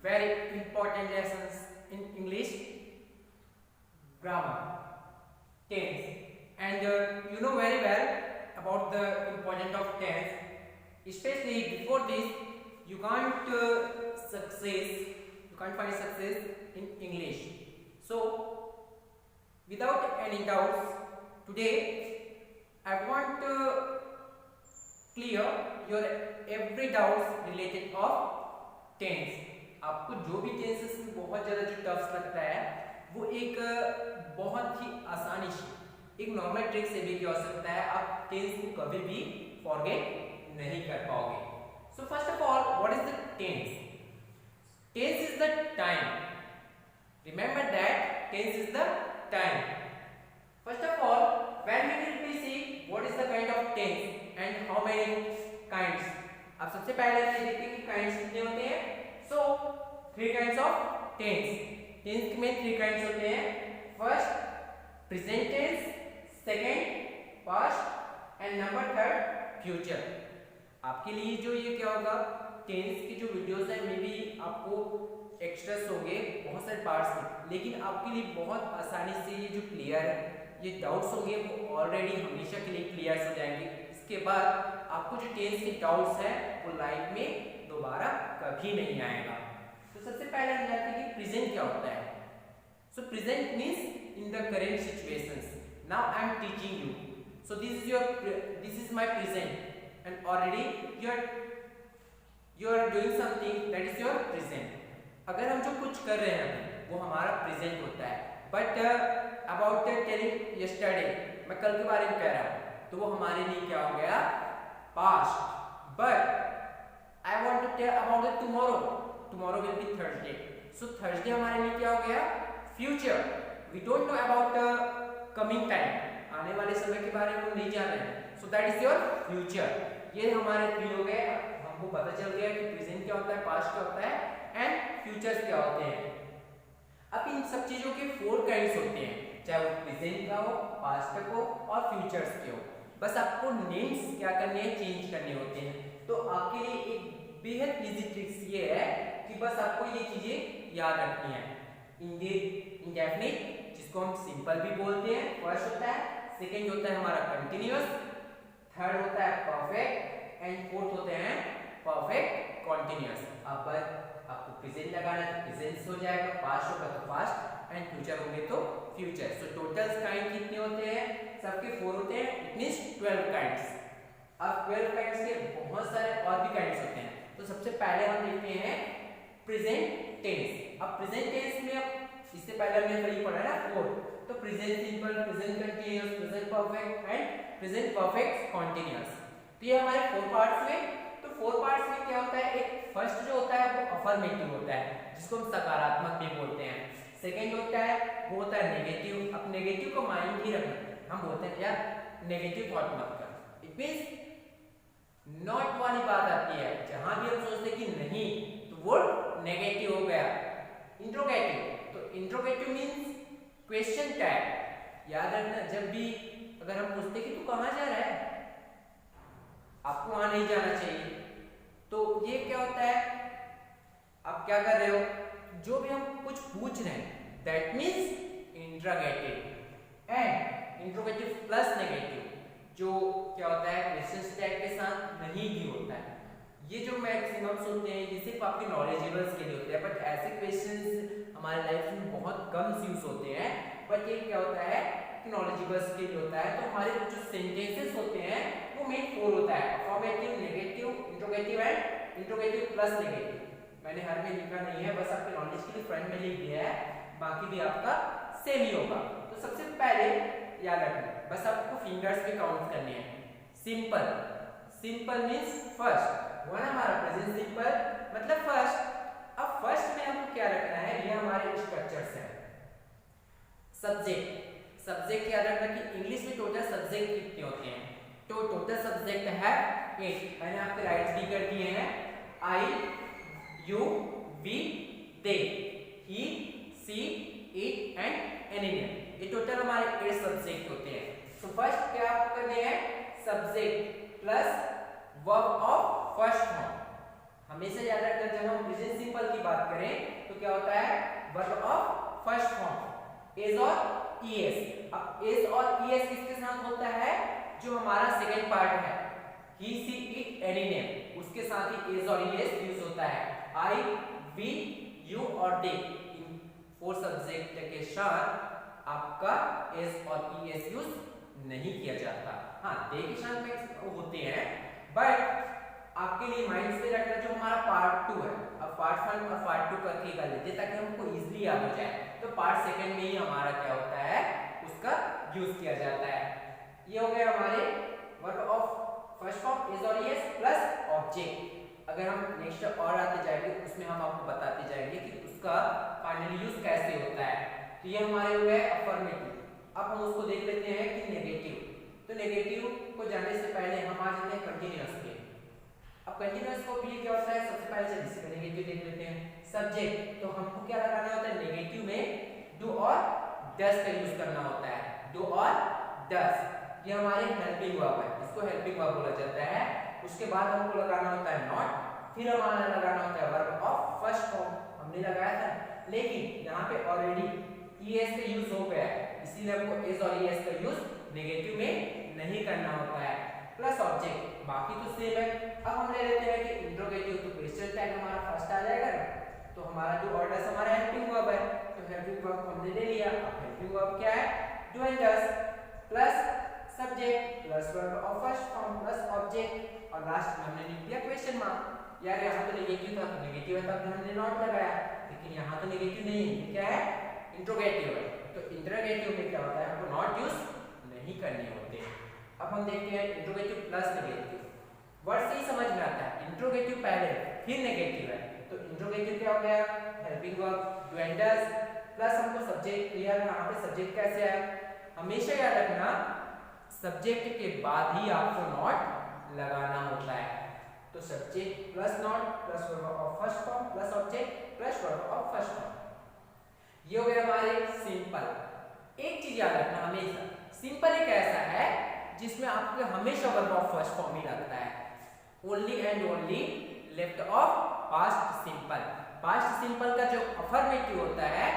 very important lessons in English grammar, tense, and you know very well about the importance of tense. Especially before this, you can't find success in English. So, without any doubts, today I want to clear your every doubts related of tense. आपको जो भी tenses में बहुत ज़्यादा जो tufts लगता है वो एक बहुत ही आसानी से एक नॉर्मल ट्रिक से भी क्या हो सकता है, आप टेंस को कभी भी फॉरगेट नहीं कर पाओगे. So first of all, what is the tense? Tense is the time. Remember that tense is the time. First of all, when we will be see what is the kind of tense and how many kinds. अब सबसे पहले हम देखते हैं कि kinds कितने होते हैं. So 3 kinds of tense. Tense में 3 काइंड्स होते हैं. First present tense, second past and number 3 future. आपके लिए जो ये क्या होगा, टेंस की जो वीडियोस है मे बी आपको एक्स्ट्रास होंगे बहुत सारे पार्ट्स में, लेकिन आपके लिए बहुत आसानी से ये जो क्लियर है, ये डाउट्स होंगे वो ऑलरेडी हमेशा के लिए क्लियर हो जाएंगे. इसके बाद आपको जो टेंस के डाउट्स है वो लाइफ में दोबारा कभी नहीं आएगा. तो सबसे पहले हम जानते हैं कि प्रेजेंट क्या होता है. So present means in the current situations. Now I am teaching you. So this is my present and already you are doing something, that is your present. अगर हम जो कुछ कर रहे हैं वो हमारा प्रेजेंट होता है. बट अबाउट टेलिंग यस्टरडे, मैं कल के बारे में कह रहा हूँ, तो वो हमारे लिए क्या हो गया, past. But I want to tell about the tomorrow. Tomorrow will be Thursday. So Thursday हमारे लिए क्या हो गया, future. We don't know about the coming time. आने वाले समय के बारे में हम नहीं जान रहे हैं. So that is your future. ये हमारे 3 हो गए. हमको पता चल गया कि प्रेजेंट क्या होता है, पास्ट क्या होता है एंड फ्यूचर क्या होते हैं. अब इन सब चीजों के 4 काइंड्स होते हैं, चाहे वो प्रेजेंट का हो, पास्ट का हो और फ्यूचर्स के हो. बस आपको नेम्स क्या करने हैं, चेंज करने होते हैं. तो आपके लिए एक बेहद इजी ट्रिक्स ये है कि बस आपको ये चीजें याद रखनी है. इंडेफिनिट, जिसको हम सिंपल भी बोलते हैं, फर्स्ट होता है. सेकंड होता है हमारा कंटिन्यूअस. थर्ड होता है परफेक्ट एंड फोर्थ होते हैं परफेक्ट कंटिन्यूअस. अब आपको प्रेजेंट लगाना है तो प्रेजेंट हो जाएगा, पास्ट होगा तो पास्ट एंड फ्यूचर होंगे तो फ्यूचर. सो टोटल काइंड कितने होते हैं, सबके 4 होते हैं. It means 12 kinds. अब 12 काइंड्स के बहुत सारे और भी काइंड्स होते हैं. तो सबसे पहले हम देखते हैं प्रेजेंट टेंस. अब प्रेजेंट टेंस में अब इससे पहले हमने वही पढ़ा ना 4. तो present simple, present continuous, present perfect and present perfect continuous. तो ये हमारे 4 पार्ट्स में. तो 4 पार्ट्स में क्या होता है, एक फर्स्ट जो होता है वो अफर्मेटिव होता है, जिसको हम सकारात्मक भी बोलते हैं. सेकंड होता है वो होता है नेगेटिव. अब नेगेटिव को माइंड ही रखना. हम बोलते हैं यार नेगेटिव थॉट मत कर. इट मींस नॉट वाली बात आती है, जहां भी हम सोचते कि नहीं तो वो नेगेटिव हो गया. इंट्रोगेटिव, तो इंट्रोगेटिव मींस क्वेश्चन टैग. याद रखना, जब भी अगर हम पूछते कि तू कहां जा रहा है, आपको वहां नहीं जाना चाहिए, तो ये क्या होता है, आप क्या कर रहे हो, जो भी हम कुछ पूछ रहे हैं that means interrogative. And interrogative plus negative जो क्या होता है क्वेश्चन टैग के साथ नहीं भी होता है. ये जो मैक्सिमम होते हैं ये सिर्फ आपके नॉलेजेबल्स के लिए होते हैं. बट ऐसे क्वेश्चंस हमारे लाइफ में बहुत कम यूज होते हैं. बट ये क्या होता है कि नॉलेजेबल्स के लिए होता है. तो हमारे जो सेंटेंसेस होते हैं वो मेन 4 होता है, affirmative, negative, interrogative and interrogative plus negative. मैंने हर में लिखा नहीं है, बस आपके नॉलेज के लिए फ्रंट में लिख दिया है, बाकी भी आपका सेम ही होगा. तो सबसे पहले याद रखना, बस आपको फिंगर्स पे काउंट करने हैं. Simple, simple means first. One हमारा प्रेजेंट सिंपल मतलब फर्स्ट. अब फर्स्ट में हमको क्या रखना है, ये हमारे स्ट्रक्चर्स हैं. सब्जेक्ट, सब्जेक्ट याद रखना कि इंग्लिश में टोटल सब्जेक्ट कितने होते हैं. तो टोटल सब्जेक्ट है 8. मैंने आपके राइट भी कर दिए हैं. I, you, we, they, he, she, it and animal. ये टोटल हमारे 8 सब्जेक्ट होते हैं. तो फर्स्ट क्या आपको करने हैं, subject plus verb of first form. हमेशा याद रखना, जब हम प्रेजेंट सिंपल की बात करें तो क्या होता है, verb of first form is और ईएस। अब इज और ईएस किसके साथ होता है, जो हमारा सेकंड पार्ट है, ही सी इट एनी नेम, उसके साथ ही इज और ईएस यूज होता है। आई, वी, यू और दे, इन 4 सब्जेक्ट के साथ आपका इज और ईएस यूज नहीं किया जाता। हाँ, दे के साथ में होते हैं, बट आपके लिए माइंड से रखना जो हमारा पार्ट 2 है। अब पार्ट 1 और पार्ट 2 करके कर लेते ताकि हमको इजीली याद हो जाए। तो पार्ट सेकंड में ही हमारा क्या होता है, उसका यूज किया जाता है। ये हो गए हमारे verb of first form is और ईएस प्लस ऑब्जेक्ट। अगर हम नेक्स्ट और आते जाएंगे उसमें हम आपको बताते जाएंगे कि उसका फाइनली यूज कैसे होता है। तो ये हमारे हो गए अफर्मेटिव। अब हम उसको देख लेते हैं कि नेगेटिव। तो नेगेटिव को जानने से पहले हम आ जाते हैं कंटीन्यूअस पे। अब कंटीन्यूअस को भी क्या होता है, सबसे पहले चलिए इसका नेगेटिव देख लेते हैं। सब्जेक्ट, तो हमको क्या लगाना होता है, नेगेटिव में डू और डस का यूज करना होता है। डू और डस, ये हमारे हेल्पिंग वर्ब है, इसको हेल्पिंग वर्ब बोला जाता है। उसके बाद हमको लगाना होता है नॉट, फिर हमारा लगाना होता है वर्ब ऑफ फर्स्ट फॉर्म, हमने लगाया था, लेकिन यहाँ पे ऑलरेडी ईएस का यूज हो गया है, इसीलिए हमको इज और ईएस का यूज नेगेटिव में नहीं करना होता है। प्लस ऑब्जेक्ट, बाकी तो सेम है। अब हम ले लेते हैं कि इंट्रोगेटिव, तो क्वेश्चन टैग हमारा फर्स्ट आ जाएगा ना, तो हमारा जो ऑर्डर हमारा हेल्पिंग वर्ब है, तो हेल्पिंग वर्ब हमने ले लिया। अब हेल्पिंग वर्ब क्या है, do and does plus subject plus verb of first form plus object, और लास्ट में हमने लिख दिया क्वेश्चन मार्क। यार यहाँ तो नेगेटिव था, तो नेगेटिव है तब हमने नॉट लगाया, लेकिन यहाँ तो नेगेटिव नहीं है, क्या है, इंट्रोगेटिव है। तो इंट्रोगेटिव में क्या होता है, हमको नॉट यूज नहीं करने होते। अब हम देखते हैं इंट्रोगेटिव प्लस नेगेटिव। वर्ड से ही समझ में आता है, इंट्रोगेटिव पहले फिर नेगेटिव है, तो इंट्रोगेटिव क्या हो गया, helping verb do and does plus हमको सब्जेक्ट लिया। यहाँ पे सब्जेक्ट कैसे है, हमेशा याद रखना सब्जेक्ट के बाद ही आपको नॉट लगाना होता है। तो subject plus not plus verb of first form plus object plus verb of first form. ये हो गया हमारे सिंपल। एक चीज याद रखना हमेशा, सिंपल एक ऐसा है जिसमें आपको हमेशा वर्ब ऑफ फर्स्ट फॉर्म ही लगता है, only and only left of past simple. Past simple का जो अफर्मेटिव होता है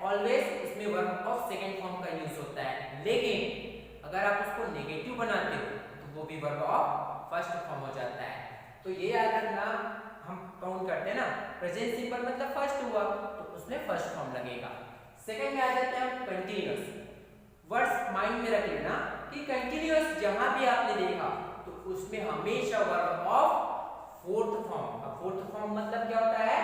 ऑलवेज इसमें वर्ब ऑफ सेकंड फॉर्म का यूज होता है, लेकिन अगर आप उसको नेगेटिव बनाते हो तो वो भी वर्ब ऑफ फर्स्ट फॉर्म हो जाता है। तो ये याद रखना, हम काउंट करते हैं ना, प्रेजेंट सिंपल मतलब फर्स्ट हुआ तो उसमें फर्स्ट फॉर्म लगेगा। सेकंड में आ जाते हैं हम कंटीन्यूअस। वर्ड्स माइंड में रख लेना कि कंटीन्यूअस जहां भी आपने देखा तो उसमें हमेशा वर्ब ऑफ फोर्थ फॉर्म। अब फोर्थ फॉर्म मतलब क्या होता है,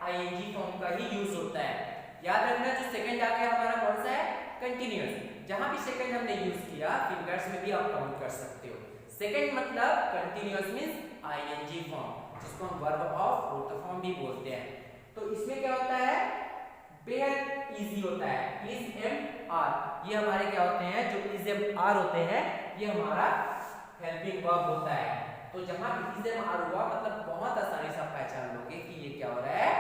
आईएनजी फॉर्म का ही यूज होता है। याद रखना जो सेकंड आ गया हमारा कौन सा है, कंटीन्यूअस। जहां भी सेकंड हमने यूज किया फिंगर्स में भी आप काउंट कर सकते हो। सेकंड मतलब कंटीन्यूअस मींस आईएनजी फॉर्म, जिसको हम वर्ब ऑफ फोर्थ फॉर्म भी बोलते हैं। तो इसमें क्या होता है, बेहद इजी होता है, इज एंड आर, ये हमारे क्या होते हैं, जो इज एंड आर होते हैं ये हमारा हेल्पिंग वर्ब होता है। तो जहां भी इज एंड आर हुआ मतलब बहुत आसानी से आप पहचान लोगे कि ये क्या हो रहा है,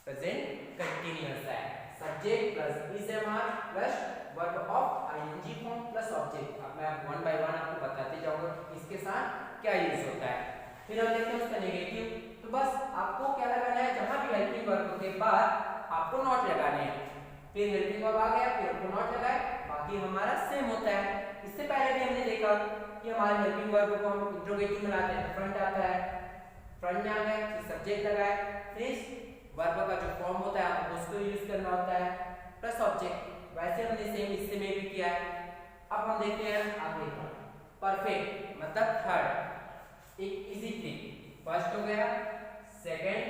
प्रेजेंट कंटीन्यूअस है। Subject plus is and are plus verb of ING form plus object. अब मैं वन बाय वन आपको बताते जाऊंगा इसके साथ क्या यूज होता है। फिर हम देखते हैं उसका नेगेटिव। तो बस आपको क्या लगाना है, जहां भी हेल्पिंग वर्ब के बाद आपको नॉट लगाने हैं। फिर हेल्पिंग वर्ब आ गया फिर आपको नॉट लगाए, बाकी हमारा सेम होता है। इससे पहले भी हमने देखा कि हमारे हेल्पिंग वर्ब को हम इंट्रोगेटिव में लाते हैं, फ्रंट आता है, फ्रंट में आ गया फिर सब्जेक्ट लगाए, फिर वर्ब का जो फॉर्म होता है आपको उसको यूज करना होता है प्लस ऑब्जेक्ट। वैसे हमने सेम इससे में भी किया है। अब हम देखते हैं आगे परफेक्ट मतलब थर्ड। एक इजी थिंग, फर्स्ट हो गया, सेकंड,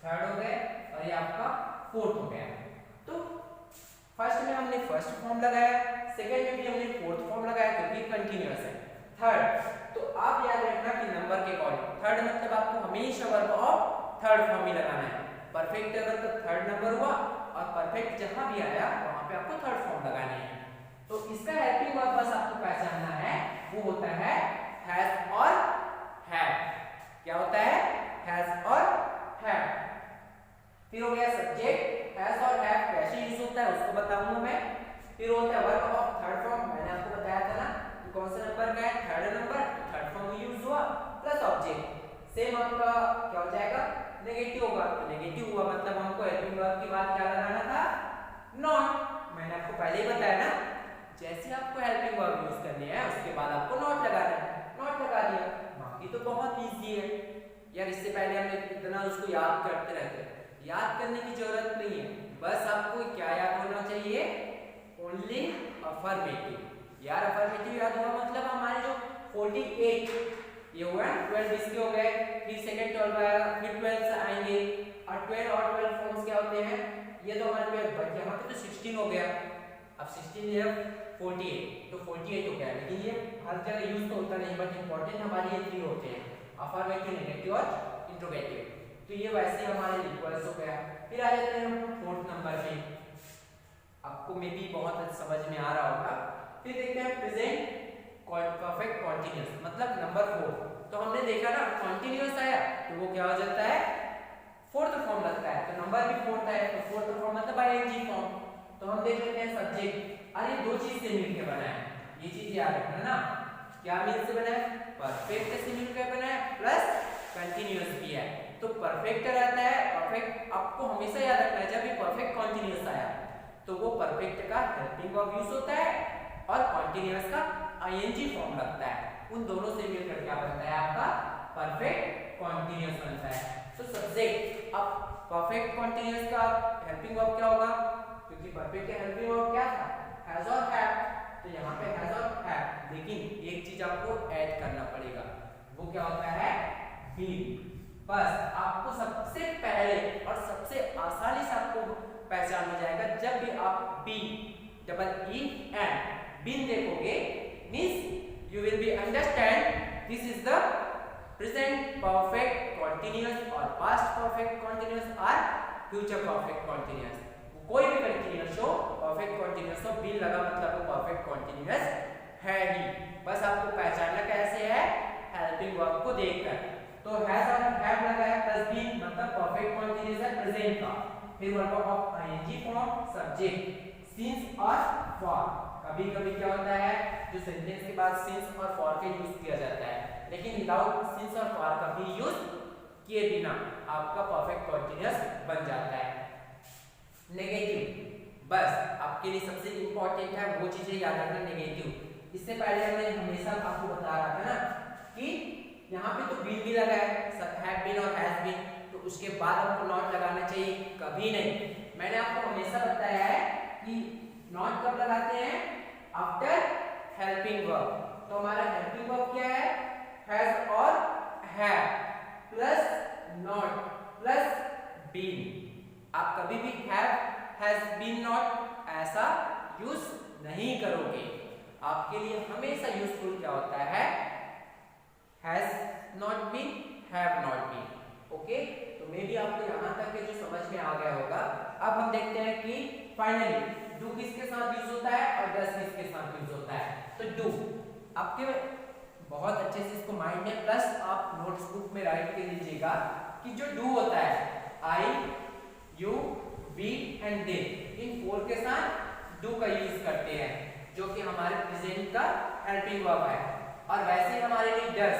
थर्ड हो गया और ये आपका फोर्थ हो गया। तो फर्स्ट में हमने फर्स्ट फॉर्म लगाया, सेकंड में भी हमने फोर्थ फॉर्म लगाया क्योंकि कंटीन्यूअस है। थर्ड, तो आप याद रखना कि नंबर के अकॉर्डिंग थर्ड मतलब आपको हमेशा वर्ब ऑफ थर्ड फॉर्म ही लगाना है। परफेक्ट अगर तो थर्ड नंबर हुआ और परफेक्ट जहां भी आया वहां पे आपको थर्ड फॉर्म लगाने हैं। तो इसका हेल्पिंग वर्ब बस आपको पहचानना है, वो होता है हैज और हैव। क्या होता है, हैज और हैव। फिर हो गया सब्जेक्ट, हैज और हैव कैसे यूज होता है उसको बताऊंगा मैं। फिर होता है वर्ब ऑफ थर्ड फॉर्म, मैंने आपको बताया था ना कि कौन सा नंबर का है, third number, third form use हुआ प्लस ऑब्जेक्ट। पहले ही बताया ना, जैसे आपको हेल्पिंग वर्ब यूज करनी है उसके बाद आपको नॉट लगाना है, नॉट लगा दिया, बाकी तो बहुत इजी है यार। इससे पहले हमने इतना उसको याद करते रहते हैं, याद करने की जरूरत नहीं है, बस आपको क्या याद होना चाहिए, ओनली अफर्मेटिव। यार अफर्मेटिव याद हुआ मतलब हमारे जो 48 ये हुआ 12 इसके हो गए, फिर सेकंड 12 आया, फिर 12 से आएंगे, और 12 और 12 फॉर्म्स क्या होते हैं, ये तो हमारे 12 बच गया, यहाँ पे तो 16 हो गया, अब 16 ये 48 तो 48 हो गया, लेकिन ये हर जगह यूज तो होता नहीं, बट इंपॉर्टेंट हमारे ये 3 होते हैं, अफर्मेटिव, नेगेटिव और इंट्रोगेटिव। तो ये वैसे हमारे इक्वल्स हो गया। फिर आ जाते हैं हम फोर्थ नंबर पे, आपको मे भी बहुत समझ में आ रहा होगा। फिर देखते हैं प्रेजेंट परफेक्ट कॉन्टिन्यूअस, मतलब नंबर 4। तो हमने देखा ना कॉन्टिन्यूअस आया तो वो क्या हो जाता है, फोर्थ फॉर्म लगता है, तो नंबर भी फोर्थ है, तो फोर्थ फॉर्म मतलब आईएनजी फॉर्म। तो हम देख लेते हैं सब्जेक्ट, अरे दो चीज से मिलकर बना है, ये चीज याद रखना ना, क्या मिल से बना है, परफेक्ट से मिलकर बना है, प्लस कंटिन्यूअस भी है। तो परफेक्ट रहता है, परफेक्ट आपको हमेशा याद रखना है, जब भी परफेक्ट कॉन्टिन्यूअस आया तो वो परफेक्ट का हेल्पिंग वर्ब यूज होता है और कॉन्टिन्यूअस का आईएनजी फॉर्म लगता है, उन दोनों से मिलकर क्या बनता है आपका परफेक्ट कॉन्टिन्यूअस बनता है। तो सब्जेक्ट, अब परफेक्ट कॉन्टिन्यूअस का हेल्पिंग वर्ब क्या होगा, क्योंकि परफेक्ट का हेल्पिंग वर्ब क्या था, हैज और हैव, तो यहाँ पे हैज और हैव, लेकिन एक चीज आपको ऐड करना पड़ेगा, वो क्या होता है, बीन। बस आपको सबसे पहले और सबसे आसानी से आपको पहचान हो जाएगा, जब भी आप B double E and been देखोगे, means you will be understand this is the present perfect continuous और पास्ट परफेक्ट कॉन्टिन्यूअस और फ्यूचर परफेक्ट कॉन्टिन्यूअस। कोई भी कंटीन्यूअस हो, परफेक्ट कॉन्टिन्यूअस हो, बीन लगा मतलब वो परफेक्ट कॉन्टिन्यूअस है ही। बस आपको पहचानना कैसे है, हेल्पिंग वर्ब को देखकर। तो हैज और हैव लगा है प्लस बीन मतलब परफेक्ट कॉन्टिन्यूअस है प्रेजेंट का, फिर verb of ING form, subject, since और फॉर। कभी-कभी क्या होता है, जो सेंटेंस के बाद सिंस और फॉर का यूज किया जाता है, लेकिन विदाउट सिंस और फॉर का भी यूज किए बिना आपका परफेक्ट कॉन्टिन्यूअस बन जाता है। नेगेटिव, बस आपके लिए सबसे इंपॉर्टेंट है वो चीजें याद रखना, नेगेटिव। इससे पहले हमने हमेशा आपको बता रहा था ना कि यहाँ पे तो बीन भी लगा है, हैव बीन और हैज बीन, तो उसके बाद आपको नॉट लगाना चाहिए, कभी नहीं। मैंने आपको हमेशा बताया है कि नॉट कब लगाते हैं, आफ्टर हेल्पिंग वर्ब। तो हमारा हेल्पिंग वर्ब क्या है, हैज और have plus not plus been. आप कभी भी have, has been, not use यूज नहीं करोगे। आपके लिए हमेशा यूजफुल क्या होता है, has not been, have not been. Okay, तो मे भी आपको यहाँ तक के जो समझ में आ गया होगा। अब हम देखते हैं कि फाइनली डू किसके साथ यूज होता है और डज किसके साथ यूज होता है। तो डू आपके बहुत अच्छे से इसको माइंड में प्लस आप नोट्स बुक में राइट कर लीजिएगा कि जो डू होता है, I, you, we and they, इन फोर के साथ डू का यूज करते हैं, जो कि हमारे प्रेजेंट का हेल्पिंग वर्ब है। और वैसे ही हमारे लिए does,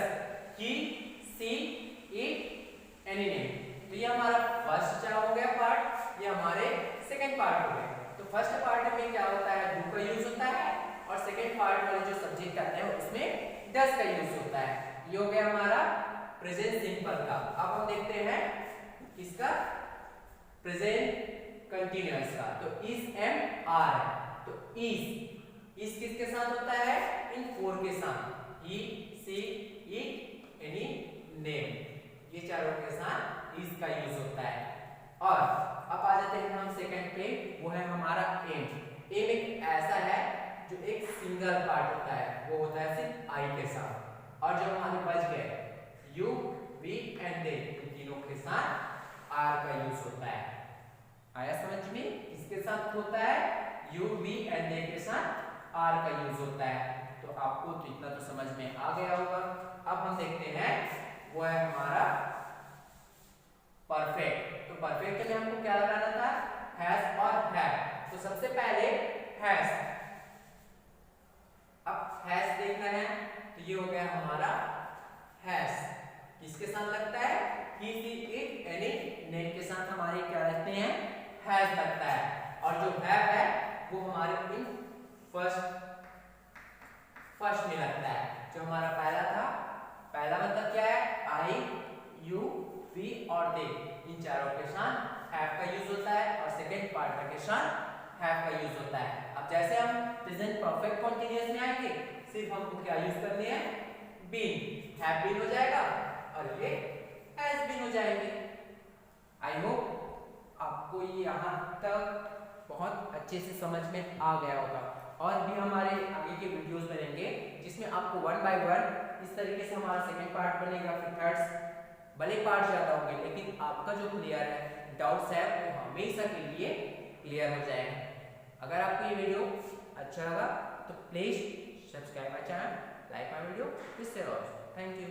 he, she, it, any name. तो ये हमारा फर्स्ट क्या हो गया पार्ट, ये हमारे सेकंड पार्ट हो गया। तो फर्स्ट पार्ट में क्या होता है, डू का यूज होता है, और सेकंड पार्ट वाले जो सब्जेक्ट आते हैं उसमें डज का यूज होता है। ये हो गया हमारा प्रेजेंट सिंपल का। अब हम देखते हैं किसका, प्रेजेंट कंटीन्यूअस का। तो इज एम आर है, तो इज किसके साथ होता है, इन फोर के साथ, ही, सी, इट, एनी, नेम, ये चारों के साथ इज का यूज होता है। और अब आ जाते हैं हम सेकंड पे, वो है हमारा एम। एम एक ऐसा है जो एक सिंगल पार्ट होता है, वो होता है सिर्फ आई के साथ, और जो हमारे बच गए यू, वी एंड दे, इन तीनों के साथ आर का यूज होता है। आया समझ में, इसके साथ होता है यू, वी एंड दे के साथ आर का यूज होता है। तो आपको तो इतना तो समझ में आ गया होगा। अब हम देखते हैं वो है हमारा परफेक्ट। तो परफेक्ट में हमको क्या लगाना था, हैज और हैव। तो सबसे पहले हैज, अब हैज देखना है, तो ये हो गया हमारा हैज, किसके साथ लगता है, ही, सी, इट, एनी, नेम के साथ हमारे क्या लगते हैं, हैज लगता है। और जो हैव है वो हमारे इन फर्स्ट में लगता है। जो हमारा पहला था, पहला मतलब क्या है, आई, यू, वी और दे, इन चारों के साथ हैव का यूज होता है और सेकंड पार्ट के साथ हैव का यूज होता है। अब जैसे हम प्रेजेंट परफेक्ट कंटीन्यूअस में आएंगे, सिर्फ हमको क्या यूज करनी है, बीन, हैव बीन हो जाएगा और ये हैज बीन हो जाएंगे। आई होप आपको ये यहाँ तक बहुत अच्छे से समझ में आ गया होगा। और भी हमारे आगे के वीडियोस बनेंगे जिसमें आपको वन बाय वन इस तरीके से हमारा सेकंड पार्ट बनेगा, फिर थर्ड, भले पार्ट ज्यादा होंगे लेकिन आपका जो क्लियर है डाउट्स है वो हमेशा के लिए क्लियर हो जाएगा। अगर आपको ये वीडियो अच्छा लगा तो please subscribe my channel, like my video, this is all, thank you.